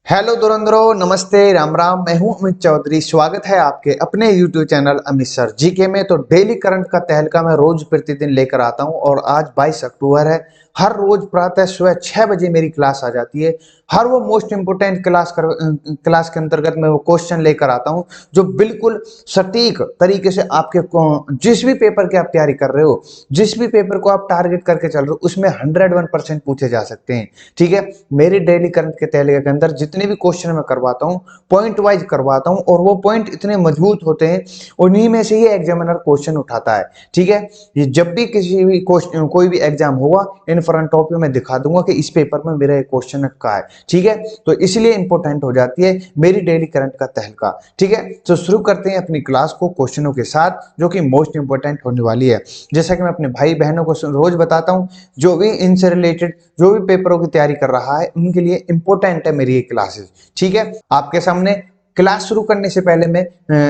Hello धुरंधरो, नमस्ते, राम राम। मैं हूं अमित चौधरी। स्वागत है आपके अपने YouTube channel Amit sir GK में। तो डेली करंट का तहलका मैं रोज प्रतिदिन लेकर आता हूं और आज 22 अक्टूबर है। हर रोज प्रातः सुबह 6 बजे मेरी क्लास आ जाती है। हर वो मोस्ट इंपोर्टेंट क्लास के अंतर्गत मैं वो क्वेश्चन लेकर आता हूं जो बिल्कुल सटीक तरीके से आपके जिस भी पेपर की आप तैयारी कर रहे हो, जिस भी पेपर को आप टारगेट करके चल रहे हो, उसमें 101% पूछे जा सकते हैं। ठीक है, मेरे डेली करंट के तहलके के अंदर जितने भी क्वेश्चन मैं करवाता हूँ, पॉइंट वाइज करवाता हूँ और वो पॉइंट इतने मजबूत होते हैं, उन्हीं में से ही एग्जामिनर क्वेश्चन उठाता है। ठीक है, ये जब भी किसी भी क्वेश्चन कोई भी एग्जाम होगा, इन फ्रंट ऑफ मैं दिखा दूंगा कि इस पेपर में मेरा एक क्वेश्चन का है। ठीक है, तो इसलिए इंपॉर्टेंट हो जाती है मेरी डेली करंट का तहलका। ठीक है, तो शुरू करते हैं अपनी क्लास को क्वेश्चनों के साथ जो कि मोस्ट इंपॉर्टेंट होने वाली है। जैसा कि मैं अपने भाई बहनों को रोज बताता हूं, जो भी इनसे रिलेटेड जो भी पेपरों की तैयारी कर रहा है उनके लिए इंपॉर्टेंट है मेरी ये क्लासेस। ठीक है, आपके सामने क्लास शुरू करने से पहले मैं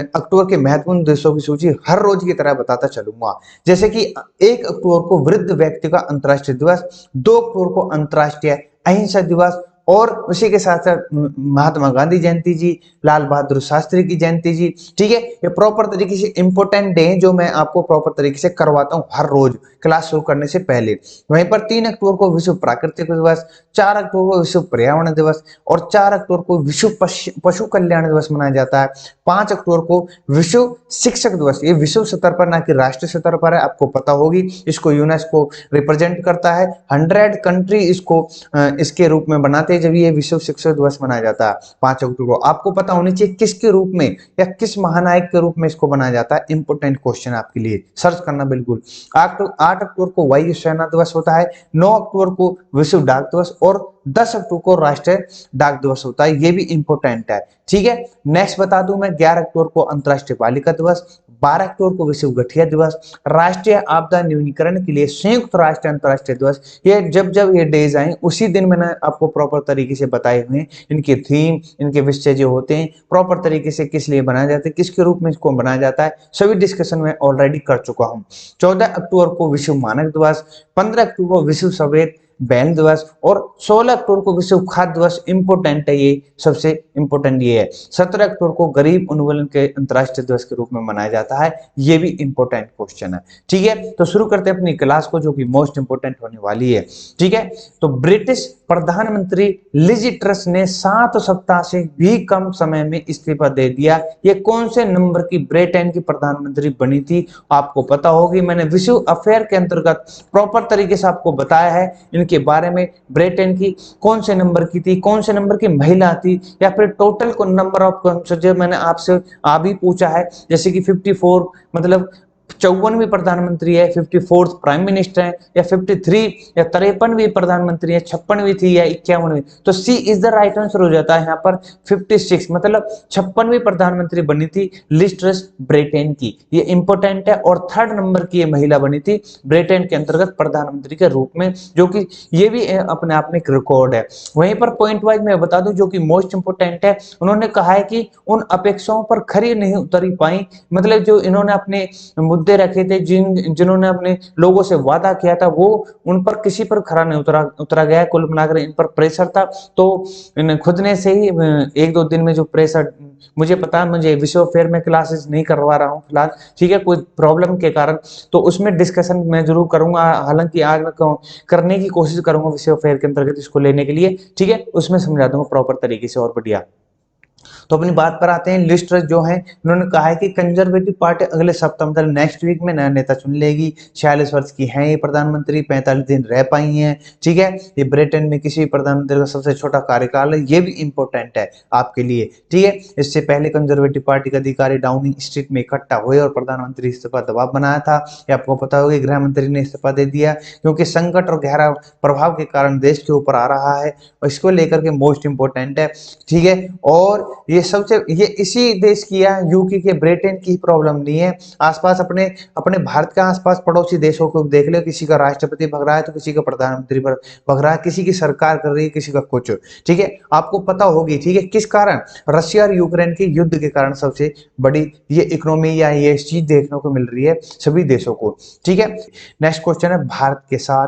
अक्टूबर के महत्वपूर्ण दिवसों की सूची हर रोज की तरह बताता चलूंगा। जैसे कि 1 अक्टूबर को वृद्ध व्यक्ति का अंतर्राष्ट्रीय दिवस, 2 अक्टूबर को अंतर्राष्ट्रीय अहिंसा दिवस और उसी के साथ साथ महात्मा गांधी जयंती जी, लाल बहादुर शास्त्री की जयंती जी। ठीक है, ये प्रॉपर तरीके से इंपॉर्टेंट डे जो मैं आपको प्रॉपर तरीके से करवाता हूँ हर रोज क्लास शुरू करने से पहले। वहीं पर 3 अक्टूबर को विश्व प्राकृतिक दिवस, 4 अक्टूबर को विश्व पर्यावरण दिवस और 4 अक्टूबर को विश्व पशु कल्याण दिवस मनाया जाता है। 5 अक्टूबर को विश्व शिक्षक दिवस, ये विश्व स्तर पर ना कि राष्ट्रीय स्तर पर है, आपको पता होगी। इसको यूनेस्को रिप्रेजेंट करता है। 100 कंट्री इसको इसके रूप में बनाते हैं जब ये विश्व शिक्षक दिवस मनाया जाता है 5 अक्टूबर को। आपको पता होनी चाहिए किसके रूप में या किस महानायक के रूप में इसको बनाया जाता है। इंपोर्टेंट क्वेश्चन आपके लिए, सर्च करना बिल्कुल। 8 अक्टूबर को वायु सेना दिवस होता है। 9 अक्टूबर को विश्व डाक दिवस और 10 अक्टूबर को राष्ट्रीय डाक दिवस होता है। ये भी इंपॉर्टेंट है। ठीक है, नेक्स्ट बता दूं मैं, 11 अक्टूबर को अंतर्राष्ट्रीय बालिका दिवस, 12 अक्टूबर को विश्व गठिया दिवस, राष्ट्रीय आपदा न्यूनीकरण के लिए संयुक्त राष्ट्र अंतर्राष्ट्रीय दिवस। ये जब जब ये डेज आए उसी दिन मैंने आपको प्रॉपर तरीके से बताए हुए हैं। इनके थीम, इनके विषय जो होते हैं प्रॉपर तरीके से किस लिए बनाया जाता है, किसके रूप में इसको बनाया जाता है, सभी डिस्कशन में ऑलरेडी कर चुका हूं। 14 अक्टूबर को विश्व मानक दिवस, 15 अक्टूबर को विश्व सफेद बैल दिवस और 16 अक्टूबर को विश्व खाद्य दिवस। इंपोर्टेंट है, ये सबसे इंपोर्टेंट ये है। 17 अक्टूबर को गरीब उन्मूलन के अंतर्राष्ट्रीय दिवस के रूप में मनाया जाता है। ये भी इंपोर्टेंट क्वेश्चन है। ठीक है, तो शुरू करते हैं अपनी क्लास को जो कि मोस्ट इंपोर्टेंट होने वाली है। ठीक है, तो ब्रिटिश प्रधानमंत्री लिज ट्रस ने 7 सप्ताह से भी कम समय में इस्तीफा दे दिया। ये कौन से नंबर की ब्रिटेन की प्रधानमंत्री बनी थी? आपको पता होगी, मैंने विश्व अफेयर के अंतर्गत प्रॉपर तरीके से आपको बताया है इनके बारे में। ब्रिटेन की कौन से नंबर की थी, कौन से नंबर की महिला थी, या फिर टोटल को नंबर ऑफ जो मैंने आपसे अभी पूछा है, जैसे कि 54 मतलब 54वीं प्रधानमंत्री है, 54th प्राइम मिनिस्टर है, या 53 या 53वीं प्रधानमंत्री है, 56वीं थी या 51वीं। तो सी इज द राइट आंसर हो जाता है यहाँ पर 56, मतलब 56वीं प्रधानमंत्री बनी थी लिज ट्रस ब्रिटेन की। ये इंपॉर्टेंट है। और 3rd नंबर की ये महिला बनी थी ब्रिटेन के अंतर्गत प्रधानमंत्री के रूप में, जो कि ये भी अपने आप में एक रिकॉर्ड है। वहीं पर पॉइंट वाइज मैं बता दूं जो कि मोस्ट इंपोर्टेंट है, उन्होंने कहा है कि उन अपेक्षाओं पर खरी नहीं उतरी पाई, मतलब जो इन्होंने अपने मुद्दे रखे थे, जिन्होंने अपने लोगों से वादा किया था, वो उन पर किसी पर खरा नहीं उतरा गया। कुल मिलाकर इन पर प्रेशर था, तो इन खुद ने से ही 1-2 दिन में जो प्रेशर, मुझे पता है, मुझे विश्व फेयर में क्लासेस नहीं करवा रहा हूँ फिलहाल, ठीक है, कोई प्रॉब्लम के कारण, तो उसमें डिस्कशन मैं जरूर करूंगा। हालांकि आज मैं करने की कोशिश करूंगा विश्व फेयर के अंतर्गत इसको लेने के लिए। ठीक है, उसमें समझा दूंगा प्रॉपर तरीके से और बढ़िया। तो अपनी बात पर आते हैं। लिज ट्रस जो है, उन्होंने कहा है कि कंजर्वेटिव पार्टी अगले सप्ताह मतलब नेक्स्ट वीक में नया नेता चुन लेगी। 46 वर्ष की हैं ये प्रधानमंत्री, 45 दिन रह पाई हैं। ठीक है, ये ब्रिटेन में किसी प्रधानमंत्री का सबसे छोटा कार्यकाल है। ये भी इंपॉर्टेंट है आपके लिए। ठीक है, इससे पहले कंजर्वेटिव पार्टी के अधिकारी डाउनिंग स्ट्रीट में इकट्ठा हुए और प्रधानमंत्री इस्तीफा दबाव बनाया था। ये आपको पता होगा, गृह मंत्री ने इस्तीफा दे दिया क्योंकि संकट और गहरा प्रभाव के कारण देश के ऊपर आ रहा है, और इसको लेकर के मोस्ट इंपोर्टेंट है। ठीक है, और ये इसी देश की या यूके के ब्रिटेन की प्रॉब्लम नहीं है। आसपास अपने अपने भारत के आसपास पड़ोसी देशों को देख लो, किसी का राष्ट्रपति भग रहा है तो किसी का प्रधानमंत्री पर भग रहा है, किसी की सरकार कर रही है, किसी का कुछ। ठीक है, आपको पता होगी। ठीक है, किस कारण? रशिया और यूक्रेन के युद्ध के कारण सबसे बड़ी ये इकोनॉमी या ये चीज देखने को मिल रही है सभी देशों को। ठीक है, नेक्स्ट क्वेश्चन है, भारत के साथ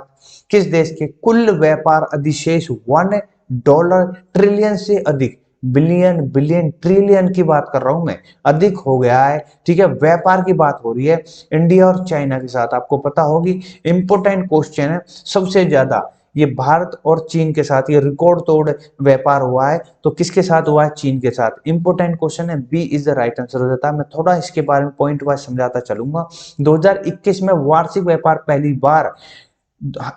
किस देश के कुल व्यापार अधिशेष 1 डॉलर, ट्रिलियन से अधिक, बिलियन, बिलियन, ट्रिलियन की बात कर रहा हूं मैं, अधिक हो गया है। ठीक है, व्यापार की बात हो रही है इंडिया और चाइना के साथ। आपको पता होगी, इंपोर्टेंट क्वेश्चन है, सबसे ज्यादा ये भारत और चीन के साथ ये रिकॉर्ड तोड़ व्यापार हुआ है, तो किसके साथ हुआ है? चीन के साथ। इंपोर्टेंट क्वेश्चन है, B is the right answer हो जाता है। मैं थोड़ा इसके बारे में पॉइंट वाइज समझाता चलूंगा। 2021 में वार्षिक व्यापार पहली बार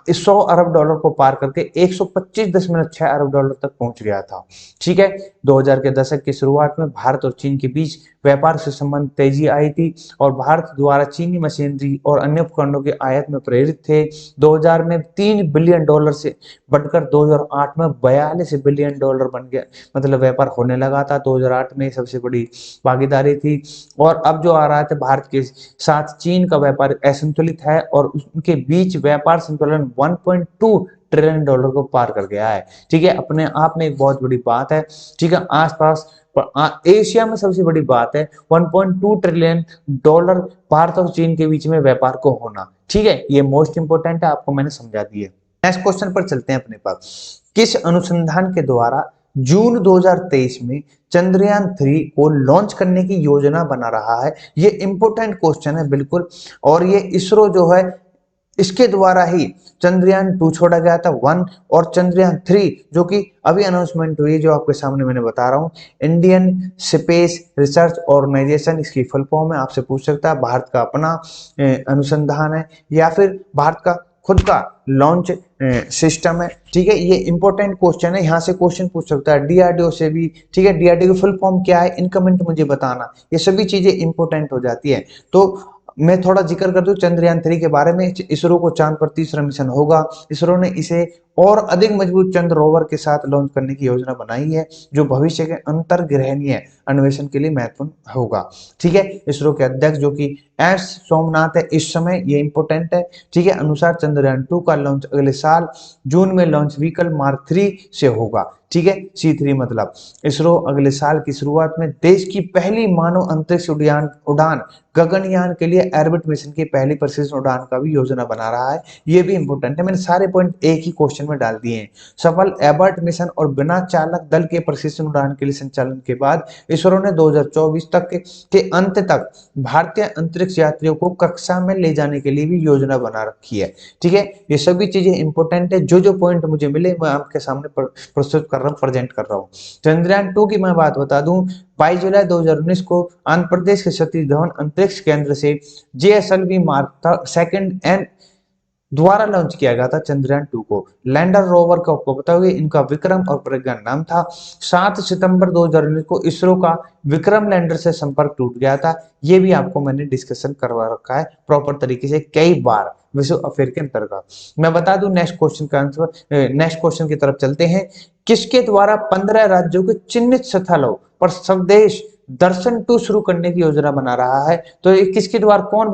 100 अरब डॉलर को पार करके 125.6 अरब डॉलर तक पहुंच गया था। ठीक है, 2000 के दशक की शुरुआत में भारत और चीन के बीच व्यापार से संबंध तेजी आई थी और भारत द्वारा चीनी मशीनरी और अन्य उपकरणों के आयात में प्रेरित थे। 2000 में 3 बिलियन डॉलर से बढ़कर 2008 में 42 बिलियन डॉलर बन गया, मतलब व्यापार होने लगा था। 2008 में सबसे बड़ी भागीदारी थी। और अब जो आ रहा है भारत के साथ चीन का व्यापार असंतुलित है और उनके बीच व्यापार संतुलन 1.2 ट्रिलियन डॉलर को पार कर गया है। ठीक है, अपने आप में एक बहुत बड़ी बात है। ठीक है, आसपास एशिया में सबसे बड़ी बात है 1.2 ट्रिलियन डॉलर भारत और चीन के बीच में व्यापार को होना। ठीक है, ये मोस्ट इंपोर्टेंट है, आपको मैंने समझा दिया। नेक्स्ट क्वेश्चन पर चलते हैं अपने पास। किस अनुसंधान के द्वारा जून 2023 में चंद्रयान 3 को लॉन्च करने की योजना बना रहा है? ये इंपोर्टेंट क्वेश्चन है बिल्कुल। और ये इसरो जो है, इसके द्वारा ही चंद्रयान 2 छोड़ा गया था 1, और चंद्रयान 3 जो कि अभी अनाउंसमेंट हुई, जो आपके सामने मैंने बता रहा हूं, इंडियन स्पेस रिसर्च ऑर्गेनाइजेशन इसकी फुल फॉर्म है। आपसे पूछ सकता है भारत का अपना अनुसंधान है या फिर भारत का खुद का लॉन्च सिस्टम है। ठीक है, ये इंपॉर्टेंट क्वेश्चन है, यहाँ से क्वेश्चन पूछ सकता है डीआरडीओ से भी। ठीक है, डीआरडीओ की फुल फॉर्म क्या है, इन कमेंट मुझे बताना। ये सभी चीजें इंपॉर्टेंट हो जाती है। तो मैं थोड़ा जिक्र कर दूं चंद्रयान 3 के बारे में। इसरो को चांद पर तीसरा मिशन होगा। इसरो ने इसे और अधिक मजबूत चंद्र रोवर के साथ लॉन्च करने की योजना बनाई है, जो भविष्य के अंतर्ग्रहणीय अन्वेषण के लिए महत्वपूर्ण होगा। ठीक है, इसरो के अध्यक्ष जो कि एस सोमनाथ है इस समय, ये इंपोर्टेंट है। ठीक है, अनुसार चंद्रयान 2 का लॉन्च अगले साल जून में लॉन्च व्हीकल मार्क 3 से होगा। ठीक है, C3 मतलब इसरो अगले साल की शुरुआत में देश की पहली मानव अंतरिक्ष उड़ान गगनयान के लिए ऑर्बिट मिशन की पहली प्रशिक्षण उड़ान का भी योजना बना रहा है। ये भी इंपोर्टेंट है, मैंने सारे पॉइंट एक ही क्वेश्चन में डाल दिए हैं। सफल एबर्ट मिशन और बिना चालक दल के प्रशिक्षण उड़ान के लिए संचालन के बाद इसरो ने 2024 तक के अंत तक भारतीय अंतरिक्ष यात्रियों को कक्षा में ले जाने के लिए भी योजना बना रखी है। ठीक है, ये सभी चीजें इंपोर्टेंट है। जो जो पॉइंट मुझे मिले मैं आपके सामने प्रस्तुत कर रहा हूँ, प्रेजेंट कर रहा हूँ। चंद्रयान 2 की मैं बात बता दूं, 22 जुलाई 2019 को आंध्र प्रदेश के सतीश धवन अंतरिक्ष केंद्र से JSLV मार्क सेकंड एन द्वारा लॉन्च किया गया था चंद्रयान 2 को। लैंडर रोवर का आपको पता होगा, इनका विक्रम और प्रज्ञान नाम था। 7 सितंबर 2019 को इसरो का विक्रम लैंडर से संपर्क टूट गया था। ये भी आपको मैंने डिस्कशन करवा रखा है प्रॉपर तरीके से कई बार विश्व अफेयर के अंतर्गत। मैं बता दूं नेक्स्ट क्वेश्चन का आंसर, नेक्स्ट क्वेश्चन की तरफ चलते हैं। किसके द्वारा 15 राज्यों के चिन्हित स्थलों पर स्वदेश दर्शन 2 शुरू करने की योजना बना रहा है? तो ये किसके द्वारा, कौन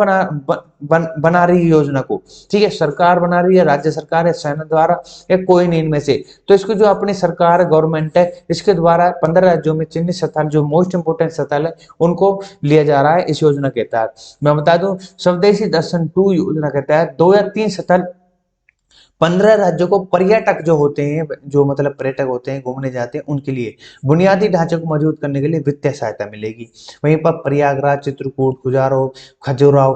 बना रही है योजना को? ठीक है, सरकार बना रही है, राज्य सरकार है, सेना द्वारा, या कोई नहीं इनमें से। तो इसको जो अपनी सरकार गवर्नमेंट है, इसके द्वारा 15 राज्यों में चिन्हित स्थल जो मोस्ट इंपोर्टेंट स्थल है उनको लिया जा रहा है इस योजना के तहत। मैं बता दूं स्वदेशी दर्शन 2 योजना के तहत 2 या 3 स्थल 15 राज्यों को पर्यटक जो होते हैं, जो मतलब पर्यटक होते हैं घूमने जाते हैं, उनके लिए बुनियादी ढांचे को मजबूत करने के लिए वित्तीय सहायता मिलेगी। वहीं पर प्रयागराज, चित्रकूट, खजुराहो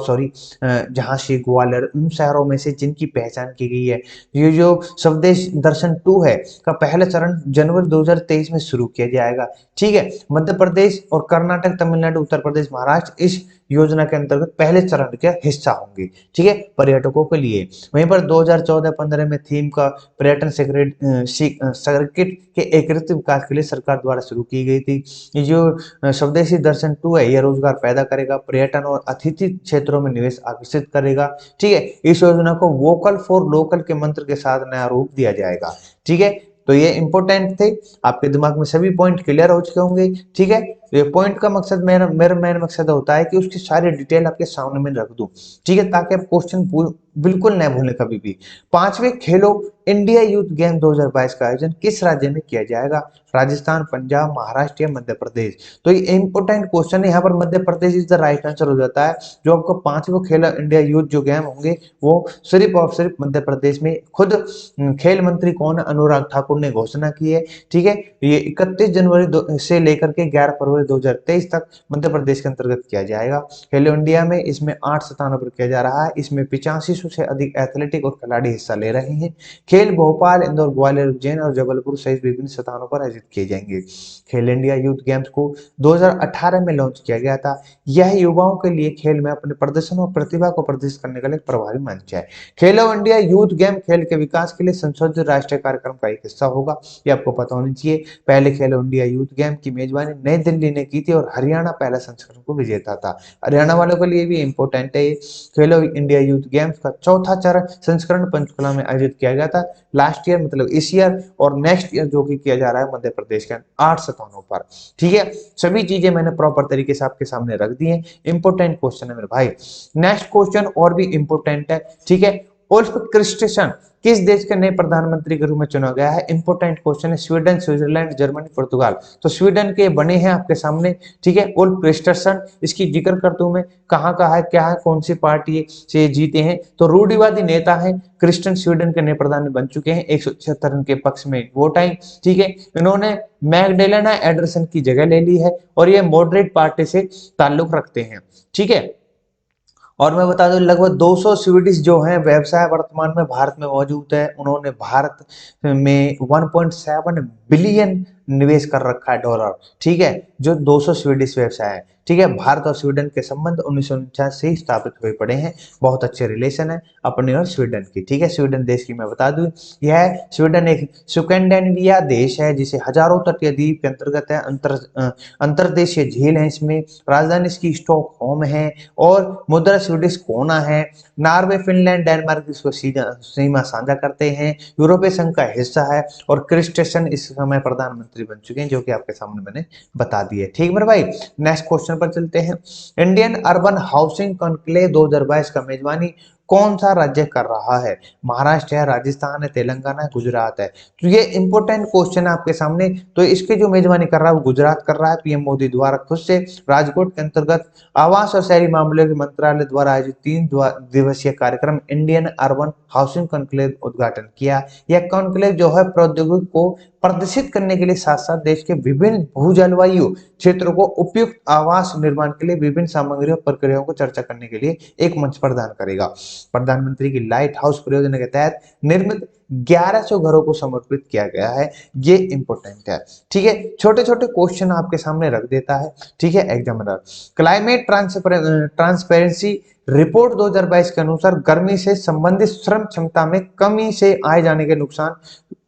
झांसी, ग्वालियर, उन शहरों में से जिनकी पहचान की गई है। ये जो स्वदेश दर्शन 2 है का पहला चरण जनवरी 2023 में शुरू किया जाएगा। ठीक है, मध्य प्रदेश और कर्नाटक, तमिलनाडु, उत्तर प्रदेश, महाराष्ट्र इस योजना के अंतर्गत पहले चरण का हिस्सा होंगे। ठीक है, पर्यटकों के लिए। वहीं पर 2014-15 में थीम का पर्यटन सर्किट के एकीकृत विकास के लिए सरकार द्वारा शुरू की गई थी। ये जो स्वदेशी दर्शन 2 है, यह रोजगार पैदा करेगा, पर्यटन और अतिथि क्षेत्रों में निवेश आकर्षित करेगा। ठीक है, इस योजना को वोकल फॉर लोकल के मंत्र के साथ नया रूप दिया जाएगा। ठीक है, तो ये इंपोर्टेंट थे, आपके दिमाग में सभी पॉइंट क्लियर हो चुके होंगे। ठीक है, ये पॉइंट का मकसद, मेरा मेरा मेन मकसद होता है कि उसकी सारी डिटेल आपके सामने में रख दूं, ठीक है, ताकि आप क्वेश्चन बिल्कुल न भूलें कभी भी। पांचवें खेलो इंडिया यूथ गेम 2022 का आयोजन किस राज्य में किया जाएगा? राजस्थान, पंजाब, महाराष्ट्र या मध्य प्रदेश? तो ये इंपोर्टेंट क्वेश्चन है, यहाँ पर Madhya Pradesh is the right answer हो जाता है। जो आपको पांचवें खेलो इंडिया यूथ जो गेम होंगे वो सिर्फ और सिर्फ मध्य प्रदेश में, खुद खेल मंत्री कौन है? अनुराग ठाकुर ने घोषणा की है, ठीक है। ये 31 जनवरी से लेकर के 11 फरवरी 2023 तक मध्य प्रदेश के अंतर्गत किया जाएगा। खेलो इंडिया में इसमें 8 स्थानों पर किया जा रहा है। इसमें 8500 से अधिक एथलेटिक और खिलाड़ी हिस्सा ले रहे हैं। खेल भोपाल, इंदौर, ग्वालियर, उज्जैन और जबलपुर सहित विभिन्न स्थानों पर आयोजित किए जाएंगे। खेल इंडिया यूथ गेम्स को 2018 में लॉन्च किया गया था। यह युवाओं के लिए खेल में अपने प्रदर्शन और प्रतिभा को प्रदर्शित करने का एक प्रभावी मंच है। खेलो इंडिया यूथ गेम खेल के विकास के लिए संशोधित राष्ट्रीय कार्यक्रम का एक हिस्सा होगा, ये आपको पता होनी चाहिए। पहले खेलो इंडिया यूथ गेम की मेजबानी नई दिल्ली ने की थी और हरियाणा पहला संस्करण को विजेता था। हरियाणा वालों के लिए भी इंपॉर्टेंट है। खेलो इंडिया यूथ गेम्स का चौथा चरण संस्करण पंचकुला में आयोजित किया गया था लास्ट ईयर, मतलब इस ईयर, और नेक्स्ट ईयर जो कि किया जा रहा है मध्य प्रदेश के 8 स्थानों पर, ठीक है। सभी चीजें मैंने प्रॉपर तरीके से आपके सामने रख दी है। इंपोर्टेंट क्वेश्चन है मेरे भाई। नेक्स्ट क्वेश्चन और भी इंपोर्टेंट है, ठीक है। उल्फ क्रिस्टेसन किस देश के नए प्रधानमंत्री के रूप में चुना गया है? इंपोर्टेंट क्वेश्चन है। स्वीडन, स्विट्जरलैंड, जर्मनी, पुर्तगाल। तो स्वीडन के बने हैं आपके सामने, ठीक है। उल्फ क्रिस्टेसन, इसकी जिक्र करता हूं मैं, कहाँ का है, क्या है, कौन सी पार्टी से जीते हैं? तो रूढ़िवादी नेता है क्रिस्टन, स्वीडन के नए प्रधान बन चुके हैं। 176 रन के पक्ष में वोट आई, ठीक है। इन्होंने मैगडेलेना एंडरसन की जगह ले ली है और ये मॉडरेट पार्टी से ताल्लुक रखते हैं, ठीक है। और मैं बता दूं लगभग 200 स्वीडिश जो हैं व्यवसाय वर्तमान में भारत में मौजूद है। उन्होंने भारत में 1.7 बिलियन निवेश कर रखा है डॉलर, ठीक है। जो 200 स्वीडिश व्यवसाय है, ठीक है। भारत और स्वीडन के संबंध 1949 से ही स्थापित हुए पड़े हैं। बहुत अच्छे रिलेशन है अपने और स्वीडन की, ठीक है। स्वीडन देश की मैं बता दूं, यह स्वीडन एक स्कैंडिनेविया देश है जिसे हजारों तटीय द्वीप के अंतर्गत है। अंतर्देशीय झील है इसमें। राजधानी इसकी स्टॉकहोम है और मुद्रा स्वीडिश कोना है। नॉर्वे, फिनलैंड, डेनमार्क इसको सीमा साझा करते हैं। यूरोपीय संघ का हिस्सा है और क्रिस्टेसन इस समय प्रधानमंत्री बन चुके हैं, जो कि आपके सामने मैंने बता दिए, ठीक मेरे भाई। नेक्स्ट क्वेश्चन पर चलते हैं। इंडियन अर्बन हाउसिंग कॉन्क्लेव 2022 का मेजबानी कौन सा राज्य कर रहा है? महाराष्ट्र है, राजस्थान है, तेलंगाना है, गुजरात है? तो ये इंपोर्टेंट क्वेश्चन है आपके सामने। तो इसके जो मेजबानी कर रहा है वो गुजरात कर रहा है, पीएम मोदी द्वारा खुद से। राजकोट के अंतर्गत आवास और शहरी मामलों के मंत्रालय द्वारा आयोजित 3 दिवसीय कार्यक्रम इंडियन अर्बन हाउसिंग कॉन्क्लेव उद्घाटन किया। यह कॉन्क्लेव जो है प्रौद्योगिकी को प्रदर्शित करने के लिए साथ साथ देश के विभिन्न भू जलवायु क्षेत्रों को उपयुक्त आवास निर्माण के लिए विभिन्न सामग्रियों प्रक्रियाओं को चर्चा करने के लिए एक मंच प्रदान करेगा। प्रधानमंत्री की लाइट हाउस परियोजना के तहत निर्मित 1100 घरों को समर्पित किया गया है। ये इंपोर्टेंट है, ठीक है। छोटे छोटे क्वेश्चन आपके सामने रख देता है, ठीक है, एग्जामिनर। क्लाइमेट ट्रांसपेरेंसी रिपोर्ट 2022 के अनुसार गर्मी से संबंधित श्रम क्षमता में कमी से आए जाने के नुकसान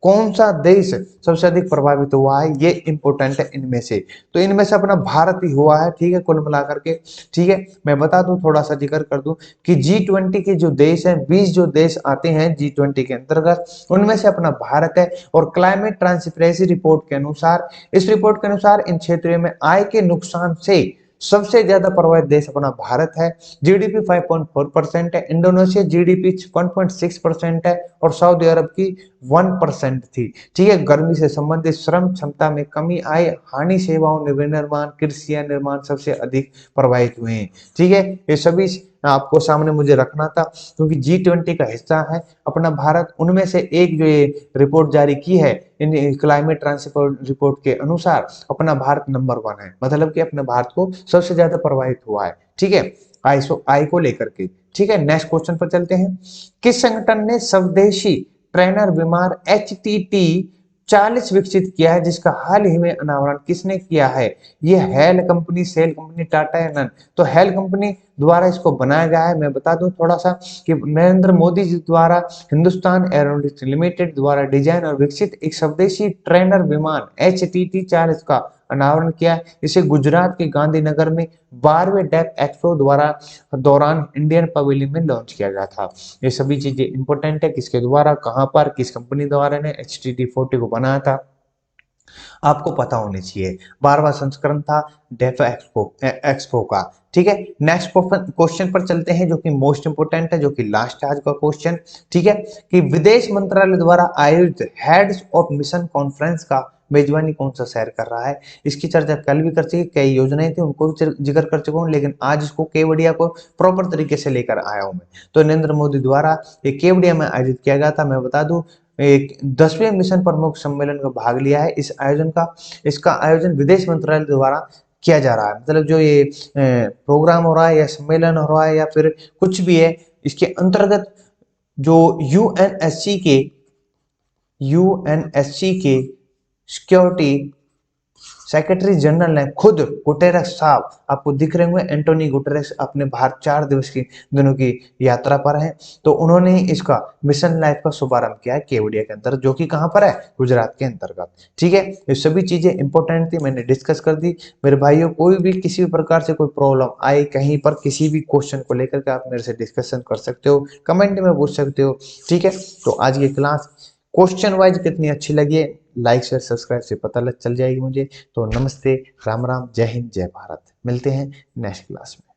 कौन सा देश सबसे अधिक प्रभावित हुआ है? ये इंपोर्टेंट है इनमें से। तो इनमें से अपना भारत ही हुआ है, ठीक है, कुल मिलाकर के, ठीक है। मैं बता दूं, थोड़ा सा जिक्र कर दूं कि G20 के जो देश हैं, 20 जो देश आते हैं G20 के अंतर्गत, उनमें से अपना भारत है। और क्लाइमेट ट्रांसपेरेंसी रिपोर्ट के अनुसार, इस रिपोर्ट के अनुसार इन क्षेत्रों में आय के नुकसान से सबसे ज्यादा प्रभावित देश अपना भारत है। जीडीपी 5.4% है। इंडोनेशिया जीडीपी 1.6% है और सऊदी अरब की 1% थी, ठीक है। गर्मी से संबंधित श्रम क्षमता में कमी आई, हानि सेवाओं, विनिर्माण, कृषि या निर्माण सबसे अधिक प्रभावित हुए हैं, ठीक है। ये सभी आपको सामने मुझे रखना था क्योंकि G20 का हिस्सा है अपना भारत। उनमें से एक जो ये रिपोर्ट जारी की है इन क्लाइमेट ट्रांसपोर्ट रिपोर्ट के अनुसार, अपना भारत नंबर 1 है, मतलब कि अपने भारत को सबसे ज्यादा प्रभावित हुआ है, ठीक है, आई को लेकर के, ठीक है। नेक्स्ट क्वेश्चन पर चलते हैं। किस संगठन ने स्वदेशी ट्रेनर विमान HTT-40 विकसित किया है, जिसका हाल ही में अनावरण किसने किया है? ये HAL company, SAIL company, Tata या नन? तो हेल कंपनी द्वारा इसको बनाया गया है। मैं बता दूं थोड़ा सा कि नरेंद्र मोदी जी द्वारा हिंदुस्तान एरोनॉटिक्स लिमिटेड द्वारा डिजाइन और विकसित एक स्वदेशी ट्रेनर विमान HTT-40 का अनावरण किया। इसे गुजरात के गांधीनगर में 12वें डेक एक्सपो दौरान इंडियन पवेलियन में लॉन्च किया गया था। ये सभी चीजें इंपोर्टेंट है, किसके द्वारा, कहां पर, किस कंपनी द्वारा ने HTT-40 को बनाया था। आपको पता होनी चाहिए। 12वां संस्करण था डेफ एक्सपो का। ठीक है, नेक्स्ट क्वेश्चन पर चलते हैं जो कि मोस्ट इंपोर्टेंट है, जो कि लास्ट है आज का क्वेश्चन। ठीक है, कि विदेश मंत्रालय द्वारा आयोजित हेड्स ऑफ मिशन कॉन्फ्रेंस का मेजबानी कौन सा शहर कर रहा है। इसकी चर्चा कल भी कर चुकी, कई योजनाएं थी उनको भी जिक्र कर चुका हूं, लेकिन आज इसको केवड़िया को प्रॉपर तरीके से लेकर आया हूं मैं। तो नरेंद्र मोदी द्वारा एक केवड़िया में आयोजित किया गया था। मैं बता दूं, एक 10वें मिशन प्रमुख सम्मेलन का भाग लिया है इस आयोजन का। इसका आयोजन विदेश मंत्रालय द्वारा किया जा रहा है। मतलब जो ये प्रोग्राम हो रहा है या सम्मेलन हो रहा है या फिर कुछ भी है, इसके अंतर्गत जो यूएनएससी के सिक्योरिटी सेक्रेटरी जनरल ने खुद, गुटेरेस साहब आपको दिख रहे होंगे, एंटोनी गुटेरेस अपने भारत 4 दिनों की यात्रा पर हैं। तो उन्होंने इसका मिशन लाइफ का शुभारंभ किया है केवड़िया के अंदर, जो कि कहां पर है, गुजरात के अंतर्गत। ठीक है, ये सभी चीजें इंपॉर्टेंट थी, मैंने डिस्कस कर दी। मेरे भाइयों, कोई भी किसी भी प्रकार से कोई प्रॉब्लम आए कहीं पर, किसी भी क्वेश्चन को लेकर के आप मेरे से डिस्कशन कर सकते हो, कमेंट में पूछ सकते हो। ठीक है, तो आज की क्लास क्वेश्चन वाइज कितनी अच्छी लगी है, लाइक शेयर सब्सक्राइब से पता लग चल जाएगी मुझे। तो नमस्ते, राम राम, जय हिंद, जय भारत। मिलते हैं नेक्स्ट क्लास में।